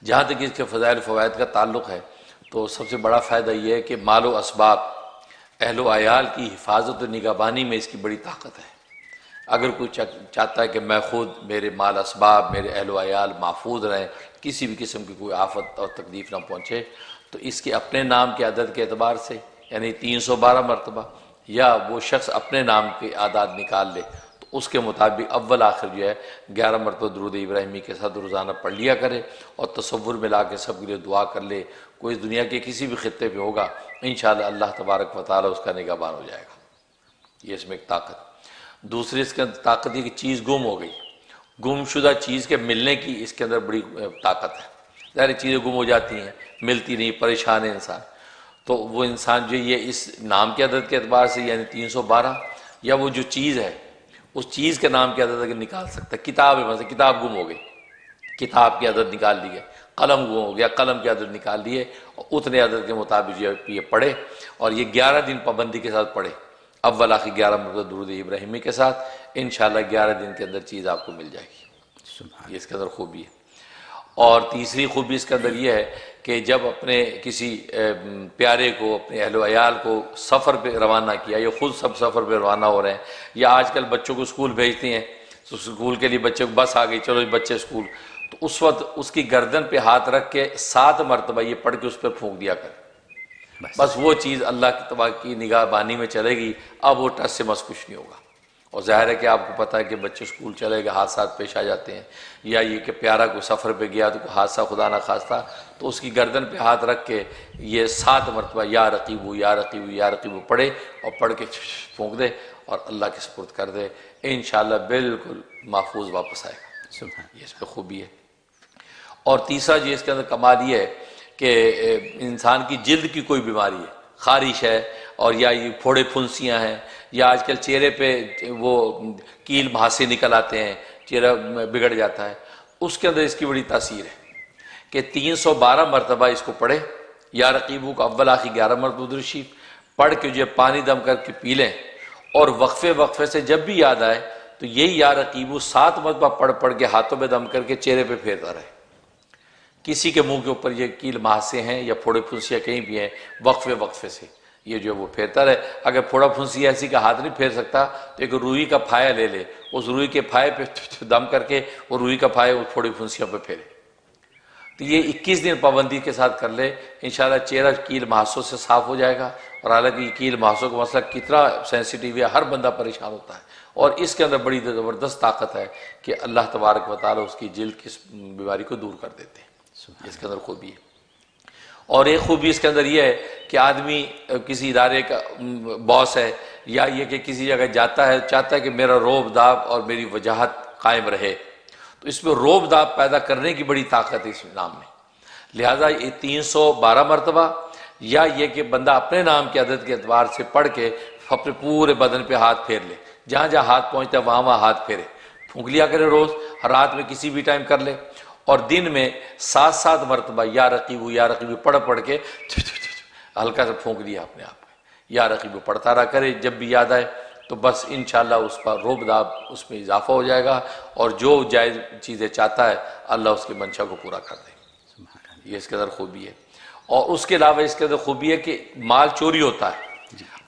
जहाँ तक इसके फ़ज़ाइल फ़वाइद का ताल्लुक़ है तो सबसे बड़ा फ़ायदा ये है कि माल व असबाब अहलो आयाल की हिफाजत और निगहबानी में इसकी बड़ी ताकत है। अगर कोई चाहता है कि मैं ख़ुद मेरे माल असबाब मेरे अहलो आयाल महफूज रहें, किसी भी किस्म की कोई आफत और तकलीफ़ ना पहुँचे, तो इसके अपने नाम के अदद के अतबार से यानी 312 मरतबा, या वो शख्स अपने नाम के आदाद निकाल ले तो उसके मुताबिक अव्वल आखिर जो है 11 मरतबा दुरूद इब्राहिमी के साथ रोज़ाना पढ़ लिया करे और तसव्वुर में ला के सब के लिए दुआ कर ले। कोई दुनिया के किसी भी खित्ते पे होगा, इंशाअल्लाह अल्लाह तबारक व तआला उसका निगहबान हो जाएगा। ये इसमें एक ताकत। दूसरी इसके अंदर ताकत है कि चीज़ गुम हो गई, गुमशुदा चीज़ के मिलने की इसके अंदर बड़ी ताकत है। ज़ाहिर चीज़ें गुम हो जाती हैं, मिलती नहीं, परेशान है इंसान। तो वो इंसान जो ये इस नाम के अदद के अतबार से यानी 312, या वो जो चीज़ है उस चीज़ के नाम के अदद निकाल सकता है। किताब है, मतलब किताब गुम हो गई, किताब के अदद निकाल लिए, कलम गुम हो गया, कलम के अदद निकाल लिए, और उतने अदद के मुताबिक ये पढ़े और ये 11 दिन पाबंदी के साथ पढ़े, अव्वल आखिर 11 मरतबा दुरूद इब्राहिमी के साथ, इंशाअल्लाह 11 दिन के अंदर चीज़ आपको मिल जाएगी। ये इसके अंदर खूबी है। और तीसरी खूबी इसके अंदर यह है कि जब अपने किसी प्यारे को, अपने अहलो अयाल को सफ़र पे रवाना किया, या ख़ुद सब सफ़र पे रवाना हो रहे हैं, या आजकल बच्चों को स्कूल भेजते हैं तो स्कूल के लिए बच्चे को बस आ गई, चलो बच्चे स्कूल, तो उस वक्त उसकी गर्दन पे हाथ रख के 7 मरतबा ये पढ़ के उस पर फूंक दिया कर। बस वो चीज़ अल्लाह की तबाह की निगाहबानी में चलेगी, अब वो टस से मस कुछ नहीं होगा। और ज़ाहिर है कि आपको पता है कि बच्चे स्कूल चले गए, हादसा पेश आ जाते हैं, या ये कि प्यारा को सफ़र पे गया तो कोई हादसा खुदा ना खास्ता, तो उसकी गर्दन पे हाथ रख के ये 7 मरतबा या रकीबू या रकीबू या रकीबू पढ़े और पढ़ के फूंक दे और अल्लाह के सुपुर्द कर दे, इंशाअल्लाह बिल्कुल महफूज वापस आएगा। ये इस पर खूबी है। और तीसरा जी इसके अंदर कमाल ये है कि इंसान की जिल्द की कोई बीमारी है, खारिश है, और या ये फोड़े फुंसियाँ हैं, या आजकल चेहरे पे वो कील मुहासे निकल आते हैं, चेहरा बिगड़ जाता है, उसके अंदर इसकी बड़ी तासीर है कि 312 मरतबा इसको पढ़े, या रकीबू का अव्वल आखिर 11 मरतबा दुरूद शरीफ पढ़ के जो पानी दम करके पी लें, और वक्फे वक्फे से जब भी याद आए तो यही या रकीबू 7 मरतबा पढ़ पढ़ के हाथों में दम करके चेहरे पे फेरता रहे। किसी के मुंह के ऊपर ये कील मुहासे हैं या फोड़े फुंसियाँ कहीं भी हैं, वक्फे वक्फे से ये जो वो फेरता रहे। अगर फोड़ा फुंसी ऐसी का हाथ नहीं फेर सकता तो एक रुई का फाया ले ले, उस रुई के फाये पे दम करके वो रुई का फाया उस फोड़ी फुंसियों पे फेरे। तो ये 21 दिन पाबंदी के साथ कर ले, इंशाल्लाह चेहरा कील मुहासों से साफ़ हो जाएगा। और हालांकि कील मुहासों का मसला कितना सेंसिटिव है, हर बंदा परेशान होता है, और इसके अंदर बड़ी ज़बरदस्त ताकत है कि अल्लाह तबारक व तआला उसकी जिल्द की बीमारी को दूर कर देते हैं। इसके अंदर खूबी है। और एक खूबी इसके अंदर यह है कि आदमी किसी इदारे का बॉस है, या ये कि किसी जगह जाता है, चाहता है कि मेरा रोब दाब और मेरी वजाहत कायम रहे, तो इसमें रोब दाब पैदा करने की बड़ी ताकत है इस नाम में। लिहाजा ये 312 मरतबा, या ये कि बंदा अपने नाम के अदद के अतबार से पढ़ के अपने पूरे बदन पे हाथ फेर ले, जहाँ जहाँ हाथ पहुँचता है वहाँ हाथ फेरे, फूंक लिया करे रोज़, रात में किसी भी टाइम कर ले, और दिन में 7-7 मरतबा या रकीबू पढ़ पढ़ के हल्का सा फूंक दिया अपने आप, या रकीबू पढ़ता रहा करे, जब भी याद आए तो बस इंशाअल्लाह उस पर रोब दाब उसमें इजाफा हो जाएगा, और जो जायज़ चीज़ें चाहता है अल्लाह उसकी मंशा को पूरा कर देगा। ये इसके अंदर खूबी है। और उसके अलावा इसके अंदर खूबी है कि माल चोरी होता है,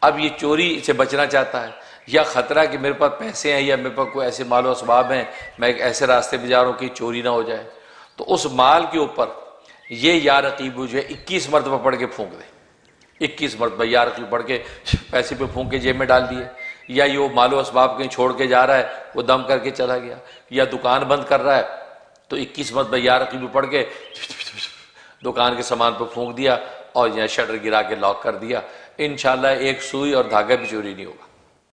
अब ये चोरी से बचना चाहता है, या ख़तरा कि मेरे पास पैसे हैं या मेरे पास कोई ऐसे मालो असबाब हैं, मैं एक ऐसे रास्ते पर जा रहा हूँ कि चोरी ना हो जाए, तो उस माल के ऊपर ये या रकीबू जो है 21 मरतबा पढ़ के फूंक दे। 21 मरतबा या रकीबू पढ़ के पैसे पे फूंक के जेब में डाल दिए, या ये वो मालो असबाब कहीं छोड़ के जा रहा है वो दम करके चला गया, या दुकान बंद कर रहा है तो 21 मरतबा या रकीबू पढ़ के दुकान के सामान पर फूंक दिया और यहाँ शटर गिरा के लॉक कर दिया। इंशाअल्लाह एक सुई और धागा भी चोरी नहीं होगा।